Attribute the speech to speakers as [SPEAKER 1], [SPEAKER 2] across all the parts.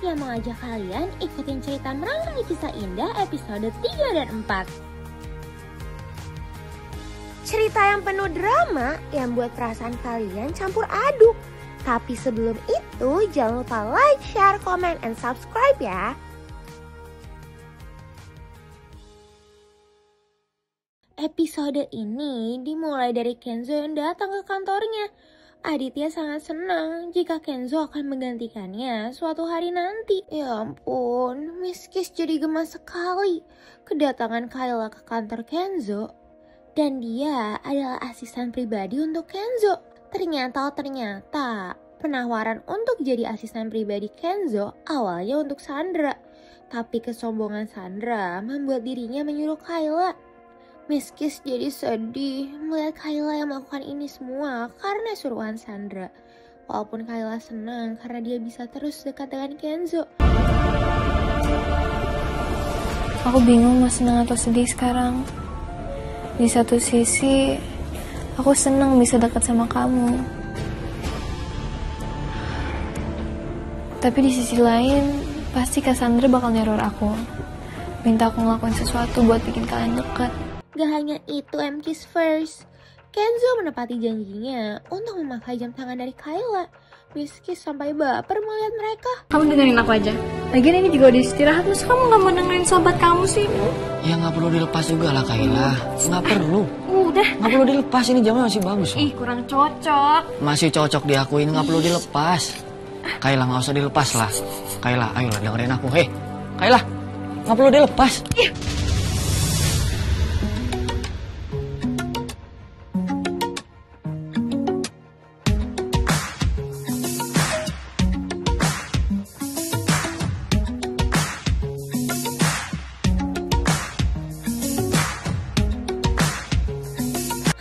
[SPEAKER 1] yang mengajak kalian ikutin cerita Merangkai Kisah Indah episode 3 dan 4. Cerita yang penuh drama yang buat perasaan kalian campur aduk. Tapi sebelum itu jangan lupa like, share, comment, and subscribe ya. Episode ini dimulai dari Kenzo yang datang ke kantornya. Aditya sangat senang jika Kenzo akan menggantikannya suatu hari nanti. Ya ampun, Miss Kiss jadi gemas sekali kedatangan Kayla ke kantor Kenzo. Dan dia adalah asisten pribadi untuk Kenzo. Ternyata penawaran untuk jadi asisten pribadi Kenzo awalnya untuk Sandra. Tapi kesombongan Sandra membuat dirinya menyuruh Kayla. Miss Kiss jadi sedih melihat Kayla yang melakukan ini semua karena suruhan Sandra. Walaupun Kayla senang karena dia bisa terus dekat dengan Kenzo.
[SPEAKER 2] Aku bingung mau senang atau sedih sekarang. Di satu sisi, aku senang bisa dekat sama kamu. Tapi di sisi lain, pasti Cassandra bakal neror aku. Minta aku ngelakuin sesuatu buat bikin kalian dekat.
[SPEAKER 1] Gak hanya itu MKiss First, Kenzo menepati janjinya untuk memakai jam tangan dari Kayla. Miss Kiss sampai baper melihat mereka.
[SPEAKER 2] Kamu dengerin aku aja. Lagian ini juga udah istirahat, terus kamu gak mau dengerin sahabat kamu sih?
[SPEAKER 3] Ya gak perlu dilepas juga lah Kayla. Gak perlu.
[SPEAKER 2] Udah.
[SPEAKER 3] Gak perlu dilepas, ini jamnya masih bagus loh.
[SPEAKER 2] Ih, kurang cocok.
[SPEAKER 3] Masih cocok diakuin, gak perlu dilepas. Kayla gak usah dilepas lah. Kayla, ayolah dengerin aku. Hei, Kayla, gak perlu dilepas.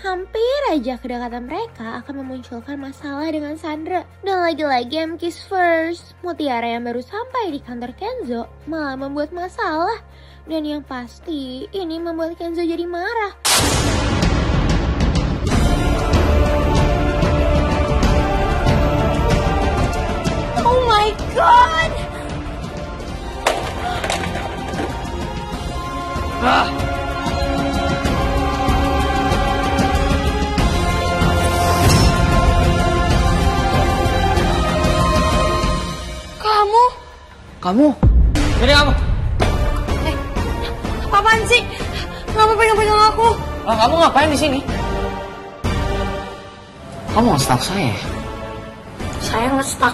[SPEAKER 1] Hampir aja kedekatan mereka akan memunculkan masalah dengan Sandra. Dan lagi-lagi MKiss First, Mutiara yang baru sampai di kantor Kenzo malah membuat masalah. Dan yang pasti ini membuat Kenzo jadi marah. Oh my god!
[SPEAKER 3] Kamu? Ini kamu?
[SPEAKER 2] Apaan sih? Kenapa pegang-pegang aku?
[SPEAKER 3] Kamu ngapain di sini? Kamu nge-stalk saya?
[SPEAKER 2] Saya nge-stuck.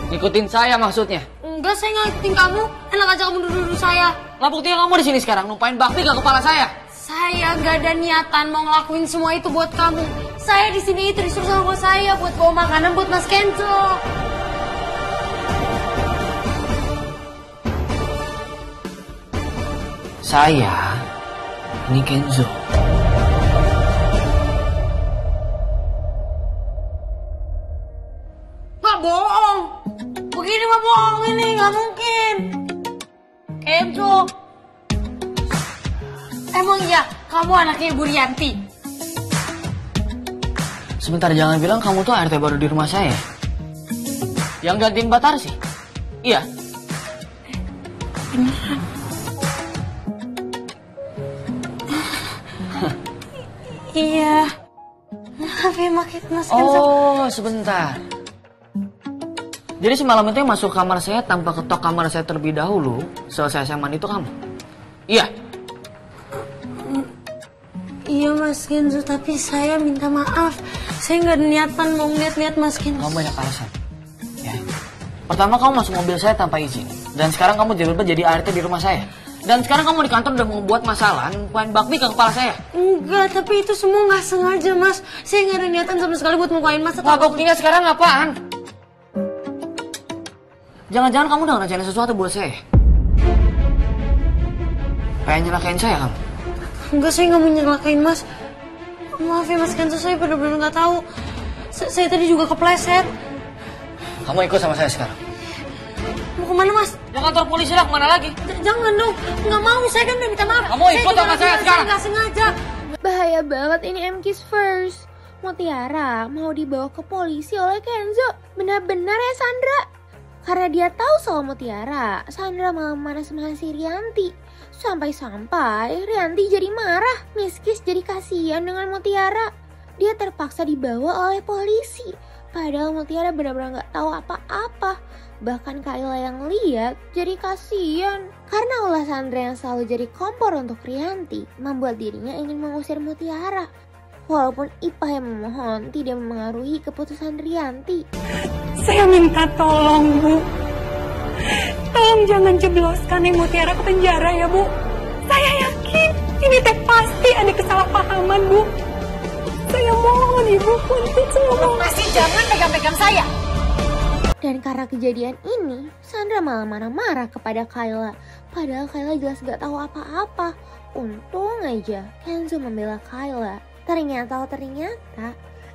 [SPEAKER 3] Ngikutin saya maksudnya?
[SPEAKER 2] Enggak, saya nggak ngikutin kamu. Enak aja kamu duduk-duduk saya.
[SPEAKER 3] Lah buktinya kamu di sini sekarang numpain bakti ke kepala saya.
[SPEAKER 2] Saya nggak ada niatan mau ngelakuin semua itu buat kamu. Saya di sini itu disuruh sama bos saya buat bawa makanan buat Mas Kenzo.
[SPEAKER 3] Saya, ini Kenzo.
[SPEAKER 2] Nggak bohong. Begini mah bohong ini, nggak mungkin. Kenzo. Emang iya, kamu anaknya Ibu Rianti?
[SPEAKER 3] Sebentar, jangan bilang kamu tuh ART baru di rumah saya. Yang gantiin Batar sih? Iya.
[SPEAKER 2] Beneran. Iya. Maaf ya Mas Kenzo.
[SPEAKER 3] Oh, sebentar. Jadi semalam itu yang masuk kamar saya tanpa ketok kamar saya terlebih dahulu, selesai saya mandi itu kamu? Iya.
[SPEAKER 2] Iya Mas Kenzo, tapi saya minta maaf. Saya nggak ada niatan mau ngeliat-liat Mas Kenzo.
[SPEAKER 3] Kamu banyak alasan. Ya. Pertama kamu masuk mobil saya tanpa izin. Dan sekarang kamu tiba-tiba jadi ART di rumah saya. Dan sekarang kamu di kantor udah membuat masalah, numpain bakti ke kepala saya.
[SPEAKER 2] Enggak, tapi itu semua nggak sengaja Mas. Saya nggak ada niatan sama sekali buat mukain Mas.
[SPEAKER 3] Wah, buktinya sekarang apaan? Jangan-jangan kamu udah ngerjain sesuatu buat saya? Pengen nyelakain saya kamu?
[SPEAKER 2] Enggak, saya nggak mau nyelakain Mas. Maaf ya Mas Kenzo, saya benar-benar nggak tahu. Saya tadi juga kepleset.
[SPEAKER 3] Kamu ikut sama saya sekarang.
[SPEAKER 2] Mau kemana Mas?
[SPEAKER 3] Ya kantor polisi lah, kemana lagi?
[SPEAKER 2] Jangan dong, nggak mau. Saya kan udah minta maaf.
[SPEAKER 3] Kamu ikut sama saya sekarang.
[SPEAKER 2] Saya nggak sengaja.
[SPEAKER 1] Bahaya banget ini MKiss First. Mutiara mau dibawa ke polisi oleh Kenzo. Benar-benar ya Sandra? Karena dia tahu soal Mutiara, Sandra malah manas-manasi Rianti. Sampai-sampai Rianti jadi marah. Miss Kiss jadi kasihan dengan Mutiara. Dia terpaksa dibawa oleh polisi. Padahal Mutiara benar-benar gak tahu apa-apa. Bahkan Kayla yang lihat jadi kasihan. Karena ulah Sandra yang selalu jadi kompor untuk Rianti, membuat dirinya ingin mengusir Mutiara. Walaupun Ipah yang memohon tidak memengaruhi keputusan Rianti.
[SPEAKER 4] Saya minta tolong, Bu. Tolong jangan jebloskan Mutiara ke penjara ya, Bu. Saya yakin ini teh pasti ada kesalahpahaman, Bu. Saya mohon Ibu untuk semua.
[SPEAKER 5] Masih jangan pegang-pegang saya.
[SPEAKER 1] Dan karena kejadian ini, Sandra malah marah-marah kepada Kayla. Padahal Kayla jelas gak tahu apa-apa. Untung aja Kenzo membela Kayla. Ternyata,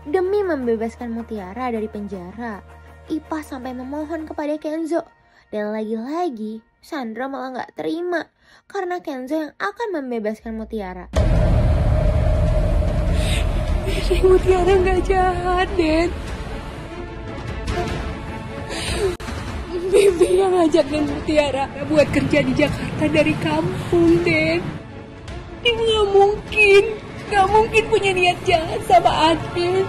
[SPEAKER 1] demi membebaskan Mutiara dari penjara, Ipah sampai memohon kepada Kenzo. Dan lagi-lagi, Sandra malah gak terima. Karena Kenzo yang akan membebaskan Mutiara.
[SPEAKER 4] Mutiara gak jahat, Den. Bibi yang ngajak Den Mutiara buat kerja di Jakarta dari kampung, Den. Ibu gak mungkin punya niat jahat sama Adin.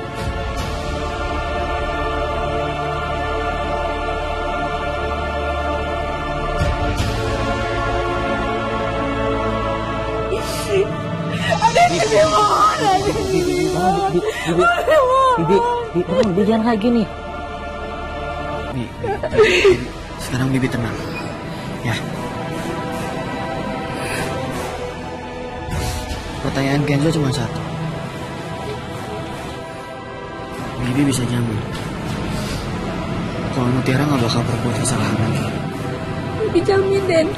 [SPEAKER 3] Bibi, jangan kayak gini. Sekarang Bibi tenang, ya. Pertanyaan Kenzo cuma satu. Bibi bisa jamin kalau Mutiara nggak bakal berbuat kesalahan lagi.
[SPEAKER 4] Bibi jamin, Den.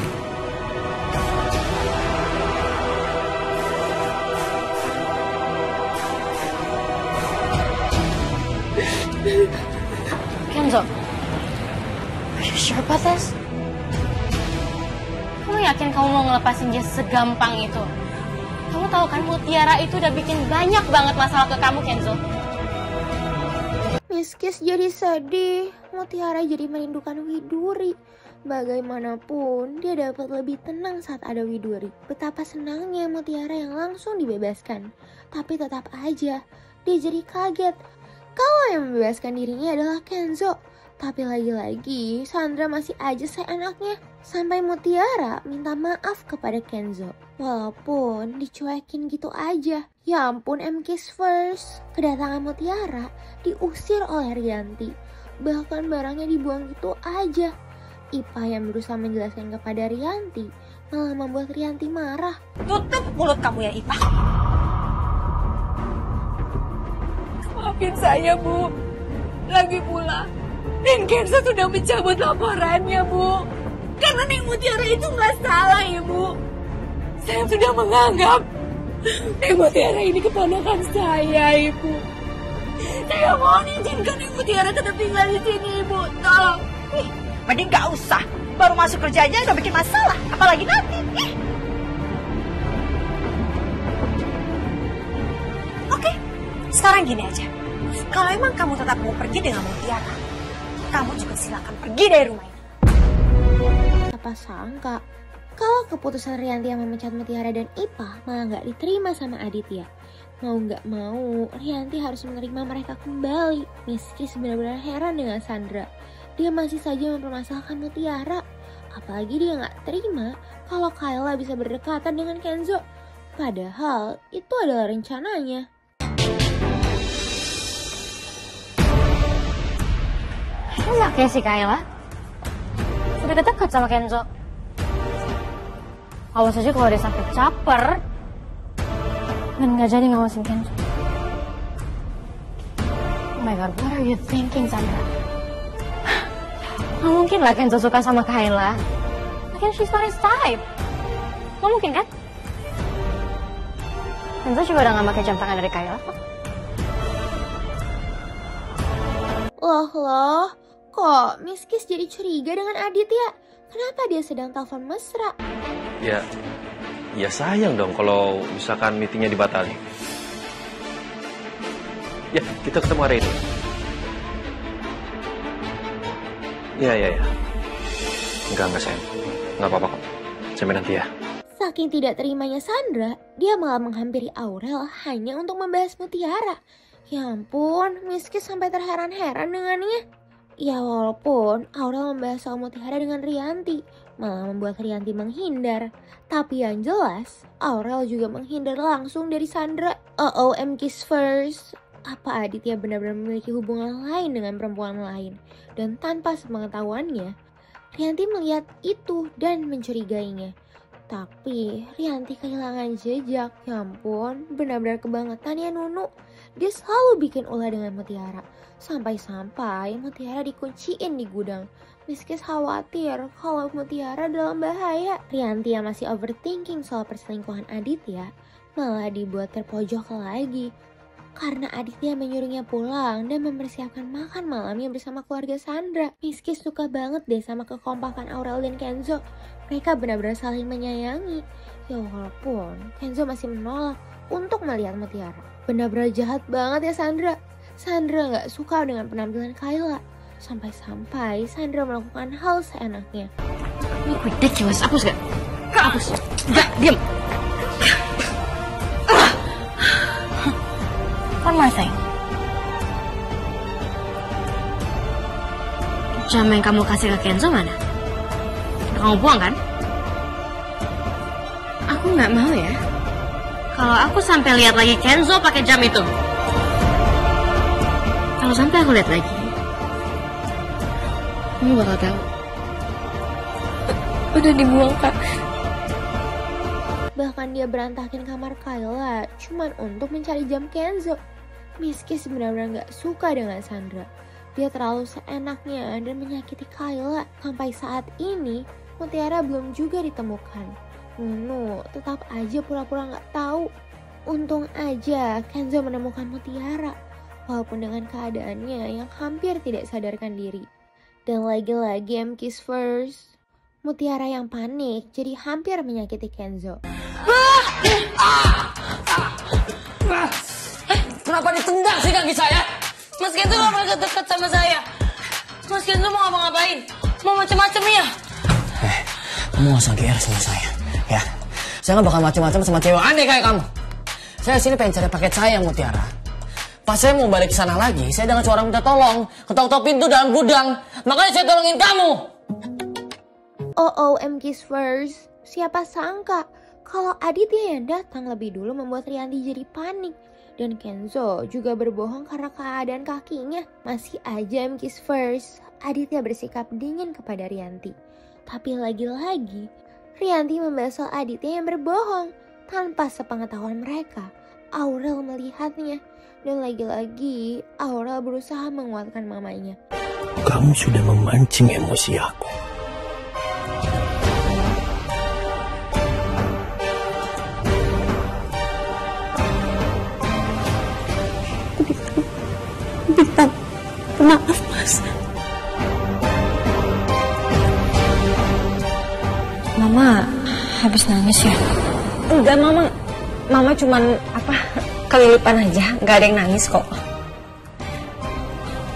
[SPEAKER 5] Kenzo, are you sure about this? Kamu yakin kamu mau ngelepasin dia segampang itu? Kamu tahu kan Mutiara itu udah bikin banyak banget masalah ke kamu, Kenzo.
[SPEAKER 1] Miss Kiss jadi sedih. Mutiara jadi merindukan Widuri. Bagaimanapun, dia dapat lebih tenang saat ada Widuri. Betapa senangnya Mutiara yang langsung dibebaskan. Tapi tetap aja, dia jadi kaget. Kalau yang membebaskan dirinya adalah Kenzo. Tapi lagi-lagi, Sandra masih aja seenaknya. Sampai Mutiara minta maaf kepada Kenzo. Walaupun dicuekin gitu aja. Ya ampun, M-Kiss first. Kedatangan Mutiara diusir oleh Rianti. Bahkan barangnya dibuang gitu aja. Ipah yang berusaha menjelaskan kepada Rianti malah membuat Rianti marah.
[SPEAKER 5] Tutup mulut kamu ya, Ipah.
[SPEAKER 4] Maafin saya, Bu. Lagi pula, Den Kenzo sudah mencabut laporannya, Bu. Karena Neng Mutiara itu nggak salah, ya, Bu. Saya sudah menganggap Neng Mutiara ini keponakan saya, Ibu. Saya mohon izinkan Neng Mutiara tetap tinggal di sini, Ibu. Tolong.
[SPEAKER 5] Mending gak usah. Baru masuk kerjanya udah bikin masalah. Apalagi nanti. Oke, sekarang gini aja. Kalau emang kamu tetap mau pergi dengan Mutiara, kamu juga silakan pergi dari rumah ini.
[SPEAKER 1] Apa sangka, kalau keputusan Rianti yang memecat Mutiara dan Ipah malah gak diterima sama Aditya. Mau gak mau, Rianti harus menerima mereka kembali. Miss Kiss benar-benar heran dengan Sandra. Dia masih saja mempermasalahkan Mutiara. Apalagi dia gak terima kalau Kayla bisa berdekatan dengan Kenzo. Padahal itu adalah rencananya.
[SPEAKER 5] Enak ya si Kayla. Sudah dekat sama Kenzo. Awas aja kalau dia sampai caper dan gak jadi ngawasin Kenzo. Oh my god, what are you thinking, Sandra? Gak mungkin lah Kenzo suka sama Kayla. Lagian she's not his type. Gak mungkin kan? Kenzo juga udah gak pakai jam tangan dari Kayla kok.
[SPEAKER 1] Loh, kok Miss Kiss jadi curiga dengan Aditya? Kenapa dia sedang telepon mesra?
[SPEAKER 6] Ya sayang dong kalau misalkan meetingnya dibatalin. Ya, kita ketemu hari ini. Iya. Enggak sayang. Enggak apa-apa kok. Sampai nanti ya.
[SPEAKER 1] Saking tidak terimanya Sandra, dia malah menghampiri Aurel hanya untuk membahas Mutiara. Ya ampun, Miskis sampai terheran-heran dengannya. Ya walaupun Aurel membahas soal Mutiara dengan Rianti, malah membuat Rianti menghindar. Tapi yang jelas, Aurel juga menghindar langsung dari Sandra. Kiss first. Apa Aditya benar-benar memiliki hubungan lain dengan perempuan lain? Dan tanpa sepengetahuannya, Rianti melihat itu dan mencurigainya. Tapi Rianti kehilangan jejak. Ya ampun, benar-benar kebangetan ya Nunu. Dia selalu bikin ulah dengan Mutiara. Sampai-sampai Mutiara dikunciin di gudang. Miskis khawatir kalau Mutiara dalam bahaya. Rianti yang masih overthinking soal perselingkuhan Aditya malah dibuat terpojok lagi. Karena Aditya menyuruhnya pulang dan mempersiapkan makan malamnya bersama keluarga Sandra. Miskis suka banget deh sama kekompakan Aurel dan Kenzo. Mereka benar-benar saling menyayangi. Ya walaupun Kenzo masih menolak untuk melihat Mutiara. Benar-benar jahat banget ya Sandra. Sandra gak suka dengan penampilan Kayla. Sampai-sampai Sandra melakukan hal seenaknya.
[SPEAKER 3] Ini ridiculous. Hapus gak? Hapus. Gak, diam.
[SPEAKER 5] One more thing.
[SPEAKER 4] Jam yang kamu kasih ke Kenzo mana? Kamu buang kan? Aku nggak mau ya. Kalau aku sampai lihat lagi Kenzo pakai jam itu. Kalau sampai aku lihat lagi, kamu bakal tahu.
[SPEAKER 2] Udah dibuang, Kak.
[SPEAKER 1] Bahkan dia berantakin kamar Kayla cuman untuk mencari jam Kenzo. Miskis benar-benar gak suka dengan Sandra. Dia terlalu seenaknya dan menyakiti Kayla. Sampai saat ini Mutiara belum juga ditemukan. Nunu tetap aja pura-pura gak tahu. Untung aja Kenzo menemukan Mutiara, walaupun dengan keadaannya yang hampir tidak sadarkan diri. Dan lagi-lagi Kiss first. Mutiara yang panik jadi hampir menyakiti Kenzo.
[SPEAKER 3] Kenapa ditendang sih kaki saya?
[SPEAKER 4] Mas Kenzo gak pernah deket sama saya. Mas Kenzo mau ngapa-ngapain? Mau macem-macem ya?
[SPEAKER 3] Kamu gak usah GR sama saya, ya. Saya gak bakal macem-macem sama cewek aneh kayak kamu. Saya sini pengen cari paket saya, Mutiara. Pas saya mau balik ke sana lagi, saya dengar suara minta tolong. Ketok-ketok pintu dalam gudang. Makanya saya tolongin kamu.
[SPEAKER 1] Kiss first. Siapa sangka kalau Aditya yang datang lebih dulu membuat Rianti jadi panik. Dan Kenzo juga berbohong karena keadaan kakinya. Masih aja Kiss first. Aditya bersikap dingin kepada Rianti. Tapi lagi-lagi Rianti membahas soal Aditya yang berbohong. Tanpa sepengetahuan mereka, Aurel melihatnya. Dan lagi-lagi Aurel berusaha menguatkan mamanya.
[SPEAKER 7] Kamu sudah memancing emosi aku.
[SPEAKER 2] Maaf, Mas. Mama habis nangis ya?
[SPEAKER 5] Enggak, Mama cuman kelilipan aja, nggak ada yang nangis kok.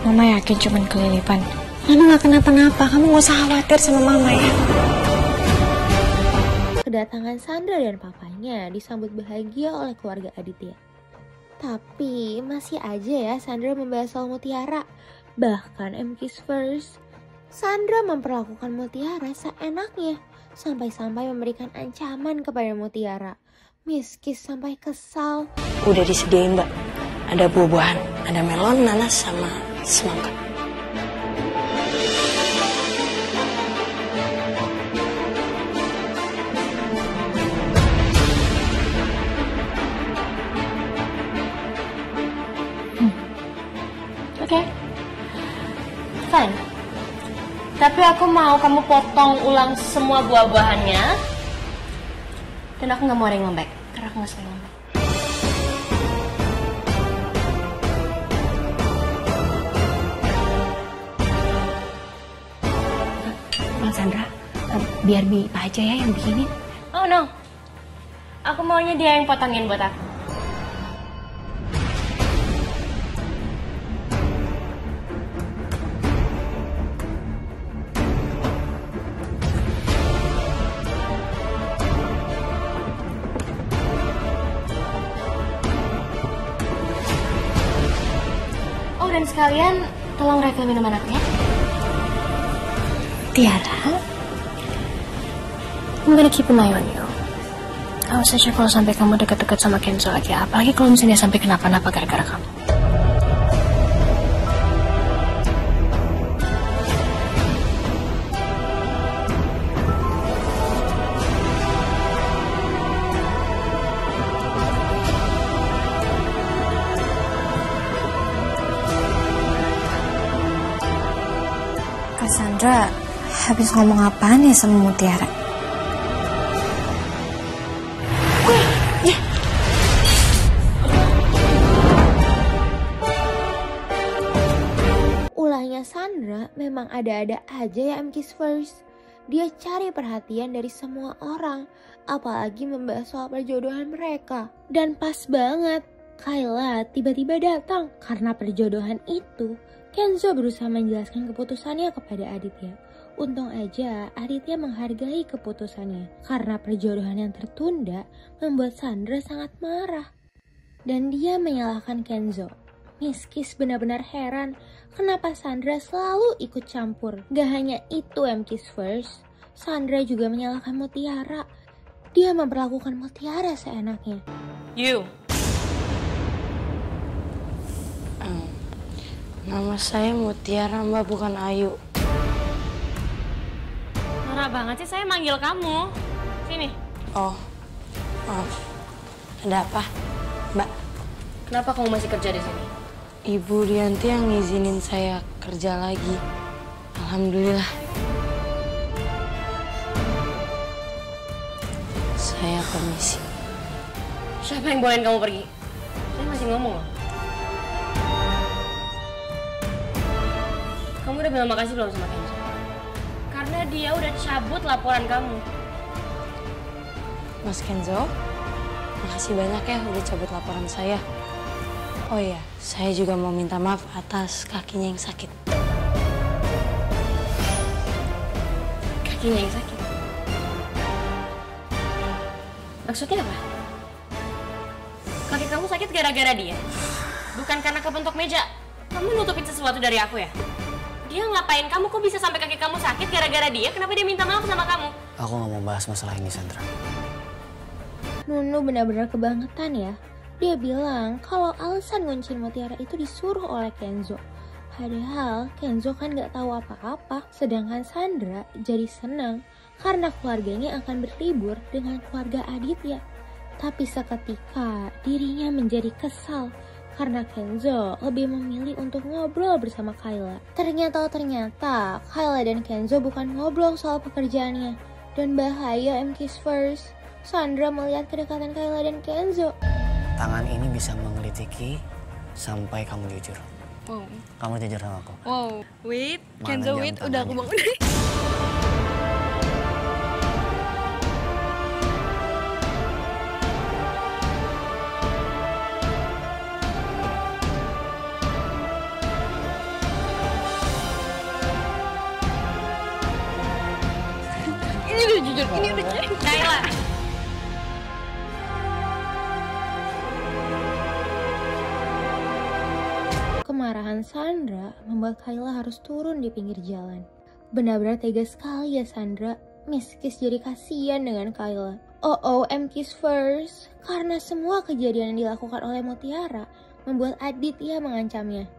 [SPEAKER 2] Mama yakin cuman kelilipan.
[SPEAKER 5] Mama nggak kenapa-napa, kamu nggak usah khawatir sama Mama ya.
[SPEAKER 1] Kedatangan Sandra dan papanya disambut bahagia oleh keluarga Aditya. Tapi masih aja ya Sandra membahas soal Mutiara. Bahkan Kiss first. Sandra memperlakukan Mutiara seenaknya. Sampai-sampai memberikan ancaman kepada Mutiara. Miskis sampai kesal.
[SPEAKER 5] Udah disediain, Mbak. Ada buah-buahan, ada melon, nanas, sama semangka.
[SPEAKER 4] Oke. Fine. Tapi aku mau kamu potong ulang semua buah-buahannya. Dan aku gak mau ada yang lembek. Karena aku gak suka lembek.
[SPEAKER 5] Bang Sandra, biar Bipa aja ya yang bikinin.
[SPEAKER 4] Oh no. Aku maunya dia yang potongin buat aku.
[SPEAKER 2] Sekalian tolong refill minuman aku ya.
[SPEAKER 5] Tiara, I'm gonna keep an eye on you. Awas aja kalau sampai kamu deket-deket sama Kenzo lagi. Apalagi kalau misalnya dia sampai kenapa-napa gara-gara kamu. Cassandra habis ngomong apaan ya sama Mutiara?
[SPEAKER 1] Ulahnya Sandra memang ada-ada aja ya Kiss First. Dia cari perhatian dari semua orang, apalagi membahas soal perjodohan mereka. Dan pas banget, Kayla tiba-tiba datang. Karena perjodohan itu, Kenzo berusaha menjelaskan keputusannya kepada Aditya. Untung aja Aditya menghargai keputusannya. Karena perjodohan yang tertunda membuat Sandra sangat marah. Dan dia menyalahkan Kenzo. Miss Kiss benar-benar heran kenapa Sandra selalu ikut campur. Gak hanya itu Kiss First, Sandra juga menyalahkan Mutiara. Dia memperlakukan Mutiara seenaknya.
[SPEAKER 8] You. Nama saya Mutiara, Mbak, bukan Ayu.
[SPEAKER 4] Norak banget sih saya manggil kamu. Sini.
[SPEAKER 8] Oh, maaf. Ada apa, Mbak?
[SPEAKER 4] Kenapa kamu masih kerja di sini?
[SPEAKER 8] Ibu Rianti yang ngizinin saya kerja lagi. Alhamdulillah. Saya permisi.
[SPEAKER 4] Siapa yang bolehin kamu pergi? Saya masih ngomong loh. Kamu udah bilang makasih belum sama Kenzo? Karena dia udah cabut laporan kamu.
[SPEAKER 8] Mas Kenzo, makasih banyak ya udah cabut laporan saya. Oh iya, saya juga mau minta maaf atas kakinya yang sakit.
[SPEAKER 4] Kakinya yang sakit? Maksudnya apa? Kaki kamu sakit gara-gara dia? Bukan karena kebentuk meja? Kamu nutupin sesuatu dari aku ya? Dia ngapain kamu? Kok bisa sampai kaki kamu sakit gara-gara dia? Kenapa dia minta maaf sama kamu?
[SPEAKER 3] Aku gak mau bahas masalah ini, Sandra.
[SPEAKER 1] Nunu benar-benar kebangetan ya. Dia bilang kalau alasan nguncin Mutiara itu disuruh oleh Kenzo. Padahal Kenzo kan gak tahu apa-apa. Sedangkan Sandra jadi senang karena keluarganya akan berlibur dengan keluarga Aditya. Tapi seketika dirinya menjadi kesal karena Kenzo lebih memilih untuk ngobrol bersama Kayla. Ternyata Kayla dan Kenzo bukan ngobrol soal pekerjaannya. Dan bahaya Kiss First, Sandra melihat kedekatan Kayla dan Kenzo.
[SPEAKER 3] Tangan ini bisa mengelitiki sampai kamu jujur.
[SPEAKER 2] Wow.
[SPEAKER 3] Kamu jujur sama aku.
[SPEAKER 2] Wow, wait,
[SPEAKER 3] Mana
[SPEAKER 2] Kenzo
[SPEAKER 3] jam
[SPEAKER 2] wait, udah aku
[SPEAKER 3] tangannya?
[SPEAKER 2] bangun. Ini udah jujur, ini udah jujur.
[SPEAKER 4] Kayla!
[SPEAKER 1] Kemarahan Sandra membuat Kayla harus turun di pinggir jalan. Benar-benar tega sekali ya Sandra. Miss Kiss jadi kasihan dengan Kayla. Oh, Kiss First. Karena semua kejadian yang dilakukan oleh Mutiara membuat Aditya mengancamnya.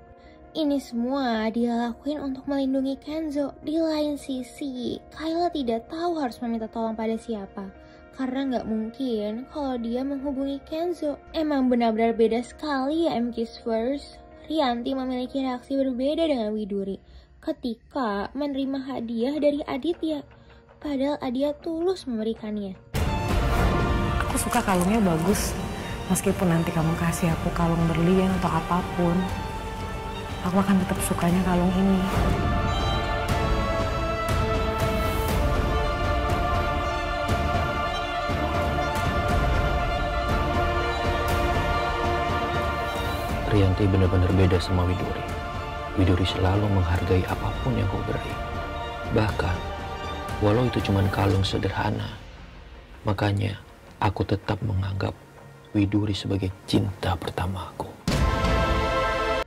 [SPEAKER 1] Ini semua dia lakuin untuk melindungi Kenzo. Di lain sisi, Kayla tidak tahu harus meminta tolong pada siapa. Karena nggak mungkin kalau dia menghubungi Kenzo. Emang benar-benar beda sekali ya Kiss First. Rianti memiliki reaksi berbeda dengan Widuri ketika menerima hadiah dari Aditya. Padahal Aditya tulus memberikannya.
[SPEAKER 9] Aku suka kalungnya bagus. Meskipun nanti kamu kasih aku kalung berlian atau apapun, aku akan tetap sukanya kalung ini.
[SPEAKER 7] Rianti benar-benar beda sama Widuri. Widuri selalu menghargai apapun yang kau beri. Bahkan, walau itu cuma kalung sederhana, makanya aku tetap menganggap Widuri sebagai cinta pertamaku.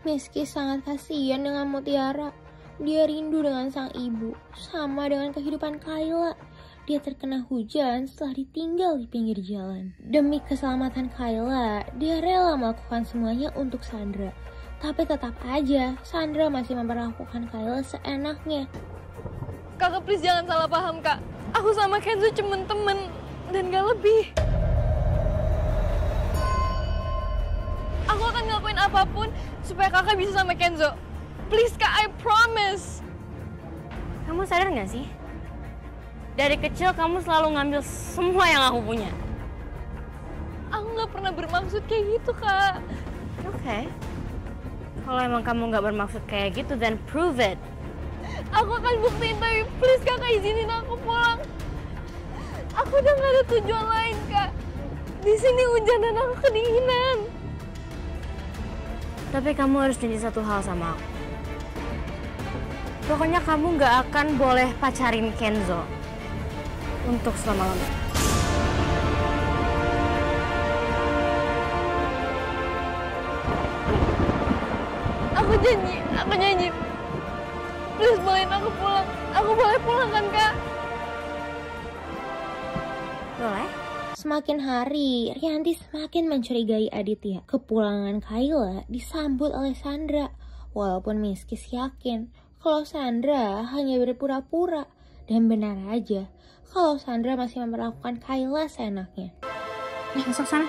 [SPEAKER 1] Meski sangat kasihan dengan Mutiara, dia rindu dengan sang ibu. Sama dengan kehidupan Kayla, dia terkena hujan setelah ditinggal di pinggir jalan. Demi keselamatan Kayla, dia rela melakukan semuanya untuk Sandra. Tapi tetap aja, Sandra masih memperlakukan Kayla seenaknya.
[SPEAKER 2] Kakak please jangan salah paham kak. Aku sama Kenzo cuma temen dan gak lebih. Aku akan ngelakuin apapun supaya kakak bisa sama Kenzo. Please kak, I promise.
[SPEAKER 8] Kamu sadar gak sih? Dari kecil kamu selalu ngambil semua yang aku punya.
[SPEAKER 2] Aku gak pernah bermaksud kayak gitu kak.
[SPEAKER 8] Oke. Kalau emang kamu gak bermaksud kayak gitu, then prove it.
[SPEAKER 2] Aku akan buktiin, tapi please kakak izinin aku pulang. Aku udah gak ada tujuan lain kak. Di sini hujan dan aku kedinginan.
[SPEAKER 8] Tapi kamu harus janji satu hal sama aku. Pokoknya kamu gak akan boleh pacarin Kenzo untuk selama-lamanya.
[SPEAKER 2] Aku janji. Please bolehin aku pulang. Aku boleh pulang kan kak?
[SPEAKER 8] Boleh?
[SPEAKER 1] Semakin hari, Rianti semakin mencurigai Aditya. Kepulangan Kayla disambut oleh Sandra. Walaupun Miskis yakin kalau Sandra hanya berpura-pura. Dan benar aja, kalau Sandra masih memperlakukan Kayla seenaknya.
[SPEAKER 8] Masuk sana.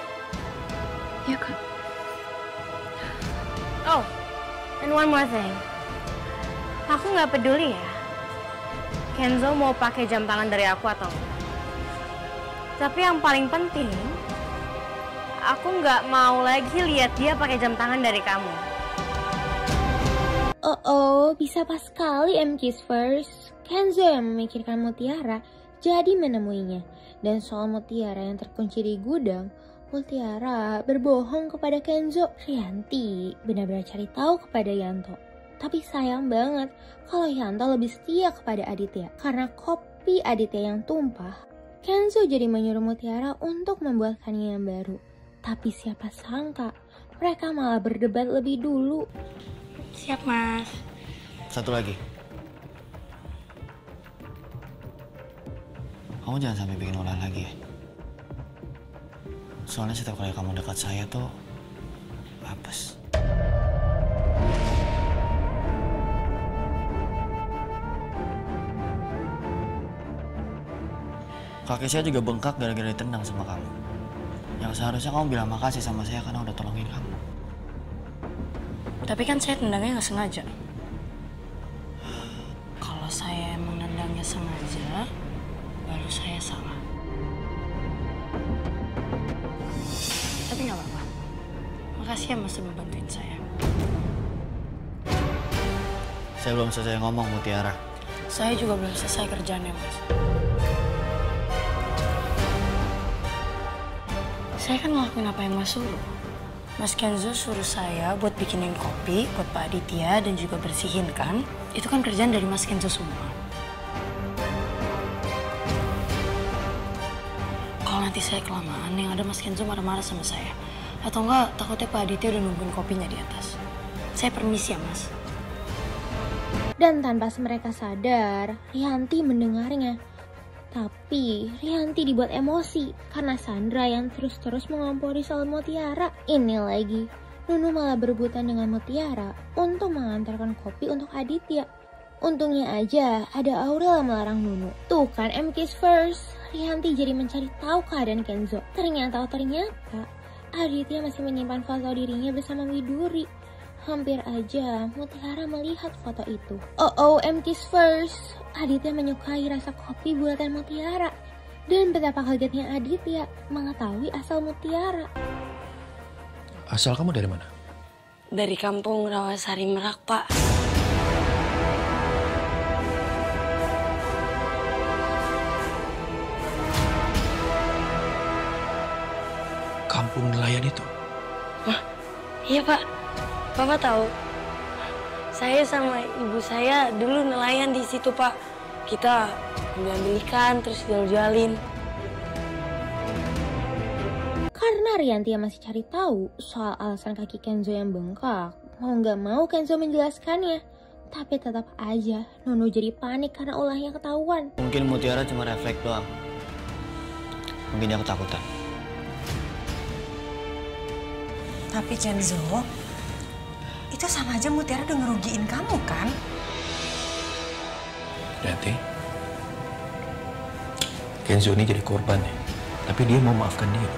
[SPEAKER 2] Iya kak.
[SPEAKER 8] Oh, and one more thing. Aku nggak peduli ya, Kenzo mau pakai jam tangan dari aku atau enggak. Tapi yang paling penting, aku nggak mau lagi lihat dia pakai jam tangan dari kamu.
[SPEAKER 1] Bisa pas sekali M-Kiss first. Kenzo yang memikirkan Mutiara jadi menemuinya. Dan soal Mutiara yang terkunci di gudang, Mutiara berbohong kepada Kenzo. Rianti benar-benar cari tahu kepada Yanto. Tapi sayang banget kalau Yanto lebih setia kepada Aditya. Karena kopi Aditya yang tumpah, Kenzo jadi menyuruh Mutiara untuk membuatkannya yang baru. Tapi siapa sangka mereka malah berdebat lebih dulu.
[SPEAKER 8] Siap mas.
[SPEAKER 3] Satu lagi. Kamu jangan sampai bikin ulah lagi ya. Soalnya setiap kali kamu dekat saya tuh apes. Kaki saya juga bengkak gara-gara ditendang sama kamu. Yang seharusnya kamu bilang makasih sama saya karena udah tolongin kamu.
[SPEAKER 8] Tapi kan saya tendangnya nggak sengaja. Kalau saya emang nendangnya sengaja, baru saya salah. Tapi nggak apa-apa. Makasih ya mas sudah membantuin saya.
[SPEAKER 3] Saya belum selesai ngomong, Mutiara.
[SPEAKER 8] Saya juga belum selesai kerjaannya mas. Saya kan ngelakuin apa yang mas suruh. Mas Kenzo suruh saya buat bikinin kopi buat Pak Aditya dan juga bersihin kan. Itu kan kerjaan dari Mas Kenzo semua. Kalau nanti saya kelamaan, yang ada Mas Kenzo marah-marah sama saya. Atau enggak, takutnya Pak Aditya udah nungguin kopinya di atas. Saya permisi ya mas.
[SPEAKER 1] Dan tanpa mereka sadar, Rianti mendengarnya. Tapi Rianti dibuat emosi karena Sandra yang terus-terus mengompori soal Mutiara. Ini lagi, Nunu malah berebutan dengan Mutiara untuk mengantarkan kopi untuk Aditya. Untungnya aja ada Aurel yang melarang Nunu. Tuh kan M-Kiss first, Rianti jadi mencari tahu keadaan Kenzo. Ternyata Aditya masih menyimpan foto dirinya bersama Widuri. Hampir aja Mutiara melihat foto itu. M-Kiss first, Aditya menyukai rasa kopi buatan Mutiara. Dan betapa kagetnya Aditya mengetahui asal Mutiara.
[SPEAKER 7] Asal kamu dari mana?
[SPEAKER 8] Dari kampung Rawasari Merak, Pak.
[SPEAKER 7] Kampung nelayan itu?
[SPEAKER 8] Hah? Iya, Pak. Bapak tahu? Saya sama ibu saya dulu nelayan di situ, Pak. Kita ambil ikan terus jual-jualin.
[SPEAKER 1] Karena Rianti masih cari tahu soal alasan kaki Kenzo yang bengkak, Mau gak mau Kenzo menjelaskannya. Tapi tetap aja Nunu jadi panik karena ulahnya ketahuan.
[SPEAKER 3] Mungkin Mutiara cuma refleks doang. Mungkin dia ketakutan.
[SPEAKER 5] Tapi Kenzo, itu sama aja Mutiara udah ngerugiin kamu kan?
[SPEAKER 7] Berarti Kenzo ini jadi korban ya. Tapi dia mau maafkan dia.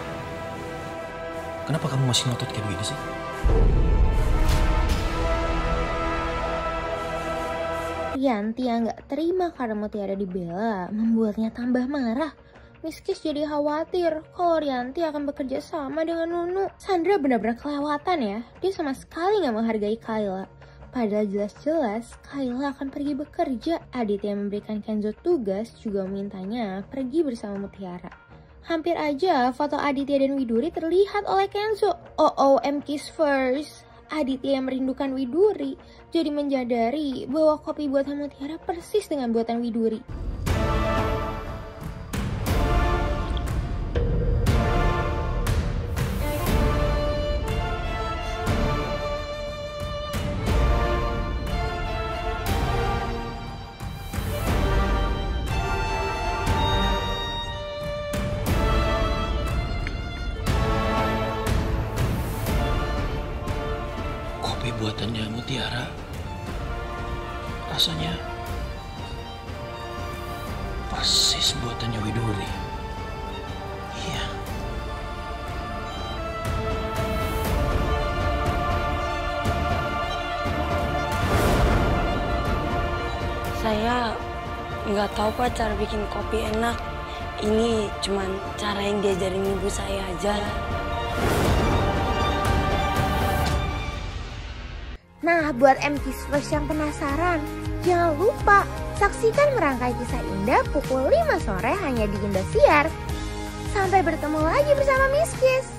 [SPEAKER 7] Kenapa kamu masih ngotot kayak begini sih?
[SPEAKER 1] Rianti yang gak terima karena Mutiara dibela membuatnya tambah marah. Miskis jadi khawatir kalau Rianti akan bekerja sama dengan Nunu. Sandra benar-benar kelewatan ya. Dia sama sekali gak menghargai Kayla. Padahal jelas-jelas Kayla akan pergi bekerja. Aditya yang memberikan Kenzo tugas juga memintanya pergi bersama Mutiara. Hampir aja foto Aditya dan Widuri terlihat oleh Kenzo. OOM kiss first. Aditya yang merindukan Widuri jadi menjadari bahwa kopi buatan Mutiara persis dengan buatan Widuri.
[SPEAKER 7] Kopi buatannya Mutiara rasanya persis buatannya Widuri. Iya.
[SPEAKER 10] Saya nggak tahu Pak cara bikin kopi enak. Ini cuman cara yang diajarin ibu saya aja.
[SPEAKER 1] Nah, buat MKisfers yang penasaran, jangan lupa saksikan merangkai kisah indah pukul 5 sore hanya di Indosiar. Sampai bertemu lagi bersama Miss Kiss.